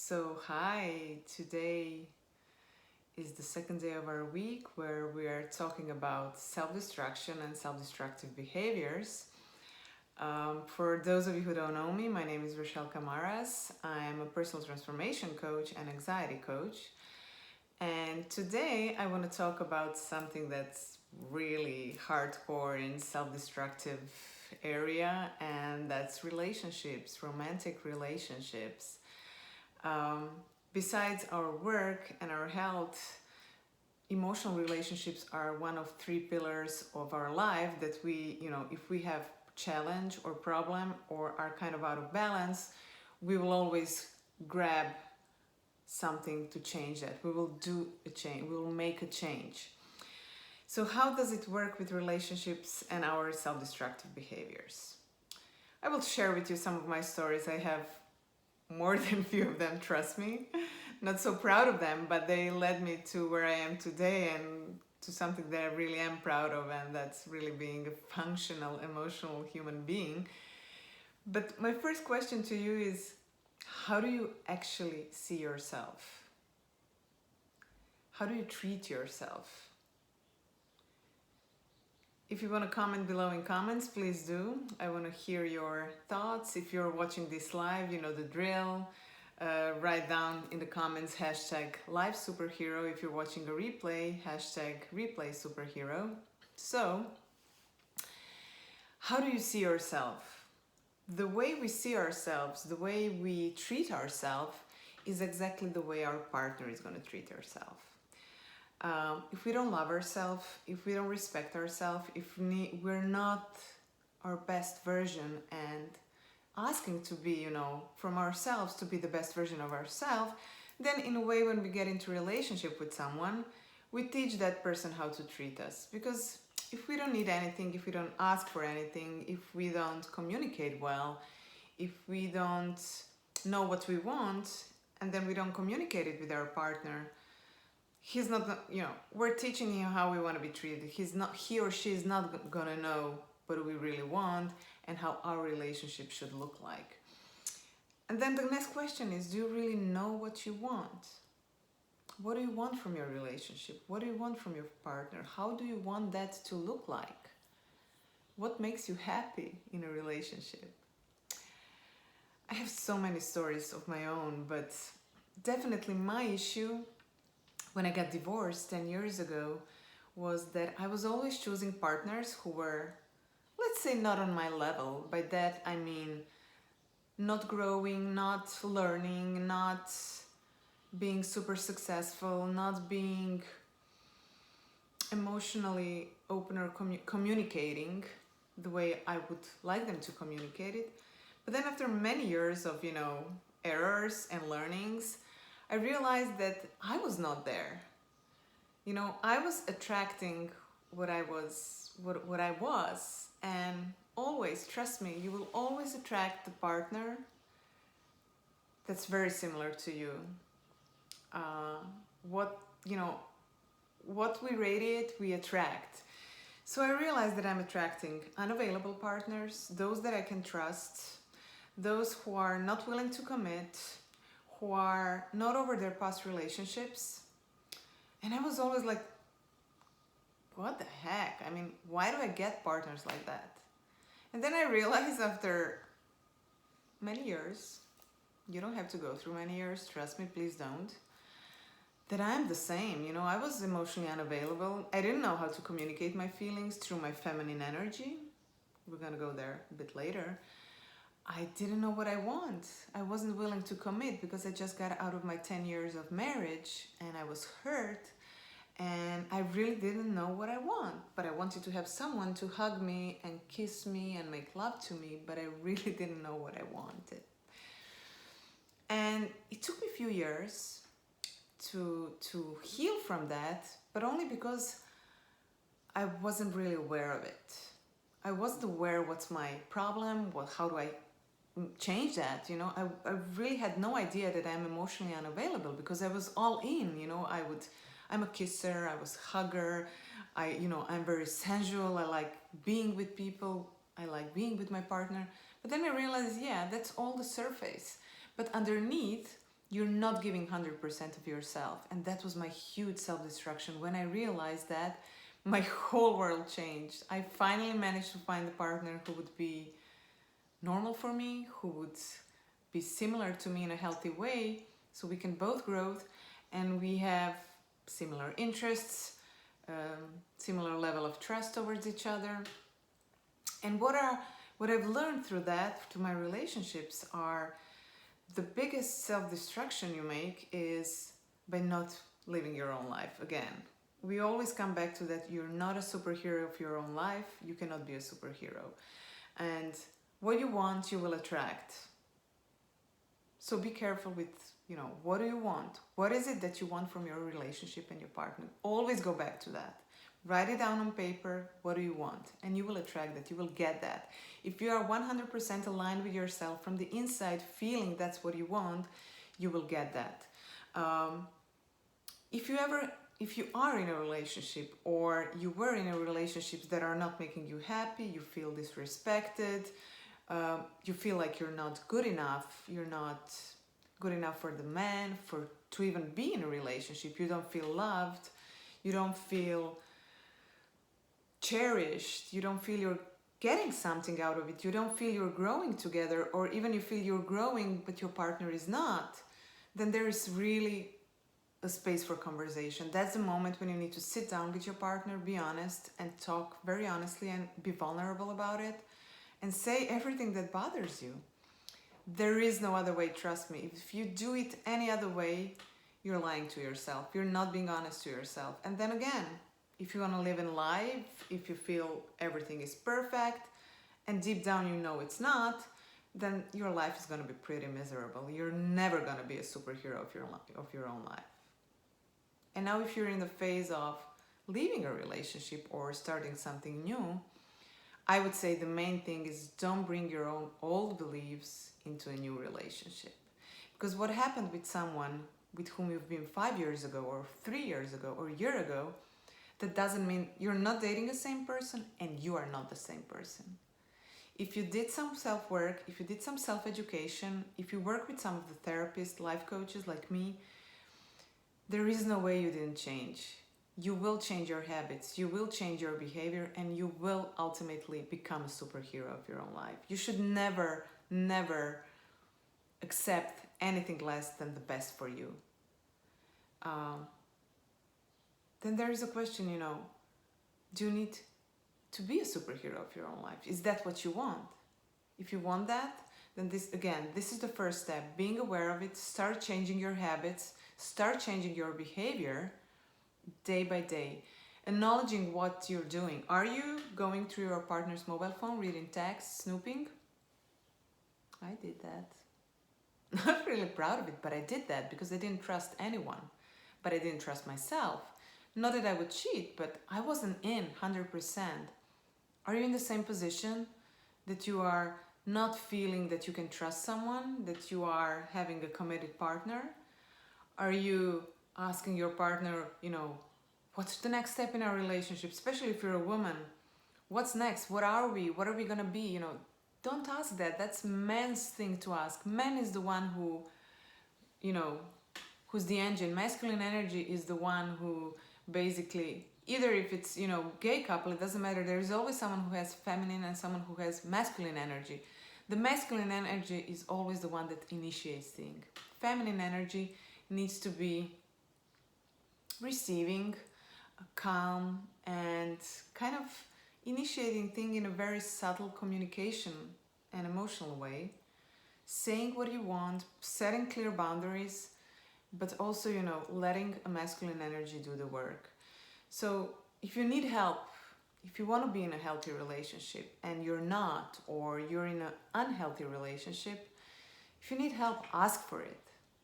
Hi, today is the second day of our week where we are talking about self destruction and self destructive behaviors. For those of you who don't know me, my name is Rochelle Camaras. I'm a personal transformation coach and anxiety coach. And today I want to talk about something that's really hardcore in self destructive area, and that's relationships, romantic relationships. Um, Besides our work and our health, emotional relationships are one of three pillars of our life that if we have challenge or problem or are kind of out of balance, we will always grab something to change that. We will do a change, we will make a change. So, how does it work with relationships and our self destructive behaviors? I will share with you some of my stories. I have more than few of them, trust me. Not so proud of them, but they led me to where I am today and to something that I really am proud of, and that's really being a functional, emotional human being. But my first question to you is, how do you actually see yourself? How do you treat yourself? If you want to comment below in comments, please do. I want to hear your thoughts. If you're watching this live, you know the drill. Write down in the comments hashtag live superhero. If you're watching a replay, hashtag replay superhero. So, how do you see yourself? The way we see ourselves, the way we treat ourselves, is exactly the way our partner is going to treat ourselves. If we don't love ourselves, if we don't respect ourselves, if we're not our best version and asking to be, from ourselves to be the best version of ourselves, then in a way when we get into relationship with someone, we teach that person how to treat us. Because if we don't need anything, if we don't ask for anything, if we don't communicate well, if we don't know what we want, and then we don't communicate it with our partner, he's not, we're teaching him how we want to be treated. He or she is not gonna know what we really want and how our relationship should look like. And then the next question is, do you really know what you want? What do you want from your relationship? What do you want from your partner? How do you want that to look like? What makes you happy in a relationship? I have so many stories of my own, but definitely my issue when I got divorced 10 years ago was that I was always choosing partners who were, let's say, not on my level. By that I mean not growing, not learning, not being super successful, not being emotionally open or communicating the way I would like them to communicate it. But then after many years of, errors and learnings, I realized that I was not there. I was attracting what I was, and always, trust me, you will always attract the partner that's very similar to you. What we radiate, we attract. So I realized that I'm attracting unavailable partners, those that I can trust, those who are not willing to commit, who are not over their past relationships. And I was always like, what the heck? I mean, why do I get partners like that? And then I realized after many years, you don't have to go through many years, trust me, please don't, that I am the same. I was emotionally unavailable. I didn't know how to communicate my feelings through my feminine energy. We're gonna go there a bit later. I didn't know what I want. I wasn't willing to commit because I just got out of my 10 years of marriage and I was hurt and I really didn't know what I want. But I wanted to have someone to hug me and kiss me and make love to me, but I really didn't know what I wanted. And it took me a few years to heal from that, but only because I wasn't really aware of it. I wasn't aware what's my problem, how do I change that. I really had no idea that I'm emotionally unavailable because I was all in. I'm a kisser, I was a hugger, I'm very sensual, I like being with people, I like being with my partner. But then I realized, yeah, that's all the surface, but underneath you're not giving 100% of yourself. And that was my huge self-destruction. When I realized that, my whole world changed. I finally managed to find a partner who would be normal for me, who would be similar to me in a healthy way, so we can both grow, and we have similar interests, similar level of trust towards each other. And what I've learned through that, to my relationships, are the biggest self-destruction you make is by not living your own life. Again, we always come back to that. You're not a superhero of your own life. You cannot be a superhero. And what you want, you will attract. So be careful with, what do you want? What is it that you want from your relationship and your partner? Always go back to that. Write it down on paper. What do you want? And you will attract that. You will get that. If you are 100% aligned with yourself from the inside, feeling that's what you want, you will get that. If you are in a relationship, or you were in a relationship that are not making you happy, you feel disrespected, you feel like you're not good enough, you're not good enough for the man, to even be in a relationship, you don't feel loved, you don't feel cherished, you don't feel you're getting something out of it, you don't feel you're growing together, or even you feel you're growing but your partner is not, then there is really a space for conversation. That's the moment when you need to sit down with your partner, be honest, and talk very honestly and be vulnerable about it, and say everything that bothers you. There is no other way, trust me. If you do it any other way, you're lying to yourself. You're not being honest to yourself. And then again, if you want to live in life, if you feel everything is perfect, and deep down you know it's not, then your life is going to be pretty miserable. You're never going to be a superhero of your own life. And now if you're in the phase of leaving a relationship or starting something new, I would say the main thing is don't bring your own old beliefs into a new relationship. Because what happened with someone with whom you've been 5 years ago or 3 years ago or a year ago, that doesn't mean you're not dating the same person and you are not the same person. If you did some self-work, if you did some self-education, if you work with some of the therapists, life coaches like me, there is no way you didn't change. You will change your habits, you will change your behavior, and you will ultimately become a superhero of your own life. You should never, never accept anything less than the best for you. Then there is a question, do you need to be a superhero of your own life? Is that what you want? If you want that, then this is the first step. Being aware of it, start changing your habits, start changing your behavior day by day. Acknowledging what you're doing. Are you going through your partner's mobile phone, reading texts, snooping? I did that. Not really proud of it, but I did that because I didn't trust anyone. But I didn't trust myself. Not that I would cheat, but I wasn't in 100%. Are you in the same position that you are not feeling that you can trust someone, that you are having a committed partner? Are you asking your partner, what's the next step in our relationship, especially if you're a woman? What's next? What are we? What are we gonna be? Don't ask that. That's man's thing to ask. Man is the one who, who's the engine. Masculine energy is the one who basically, either if it's, gay couple, it doesn't matter. There is always someone who has feminine and someone who has masculine energy. The masculine energy is always the one that initiates things. Feminine energy needs to be receiving, calm, and kind of initiating things in a very subtle communication and emotional way, saying what you want, setting clear boundaries, but also, letting a masculine energy do the work. So if you need help, if you want to be in a healthy relationship and you're not, or you're in an unhealthy relationship, if you need help, ask for it.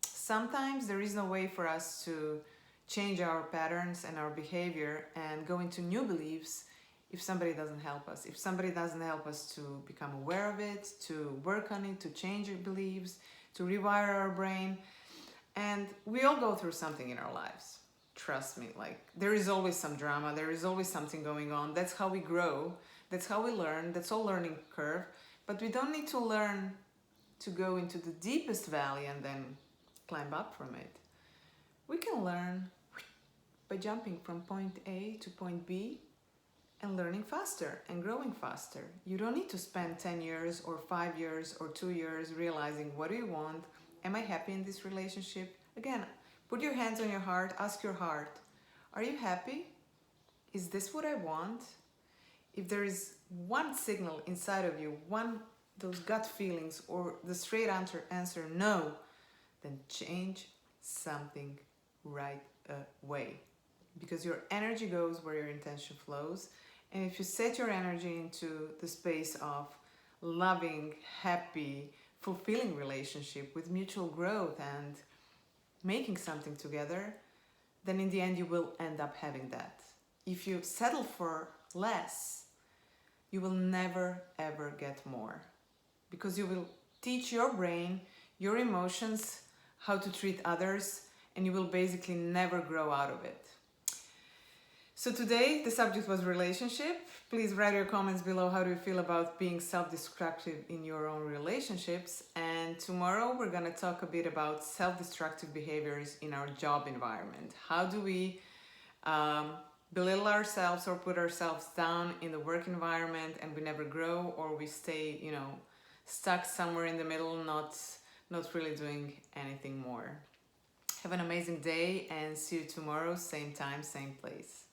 Sometimes there is no way for us to change our patterns and our behavior and go into new beliefs if somebody doesn't help us. If somebody doesn't help us to become aware of it, to work on it, to change our beliefs, to rewire our brain. And we all go through something in our lives. Trust me, there is always some drama, there is always something going on. That's how we grow, that's how we learn, that's all learning curve. But we don't need to learn to go into the deepest valley and then climb up from it. We can learn by jumping from point A to point B and learning faster and growing faster. You don't need to spend 10 years or 5 years or 2 years realizing what do you want? Am I happy in this relationship? Again, put your hands on your heart, ask your heart, are you happy? Is this what I want? If there is one signal inside of you, those gut feelings or the straight answer no, then change something right away. Because your energy goes where your intention flows. And if you set your energy into the space of loving, happy, fulfilling relationship with mutual growth and making something together, then in the end you will end up having that. If you settle for less, you will never ever get more, because you will teach your brain, your emotions, how to treat others, and you will basically never grow out of it. So today the subject was relationship. Please write your comments below. How do you feel about being self-destructive in your own relationships? And tomorrow we're going to talk a bit about self-destructive behaviors in our job environment. How do we belittle ourselves or put ourselves down in the work environment and we never grow, or we stay, stuck somewhere in the middle, not really doing anything more. Have an amazing day and see you tomorrow, same time, same place.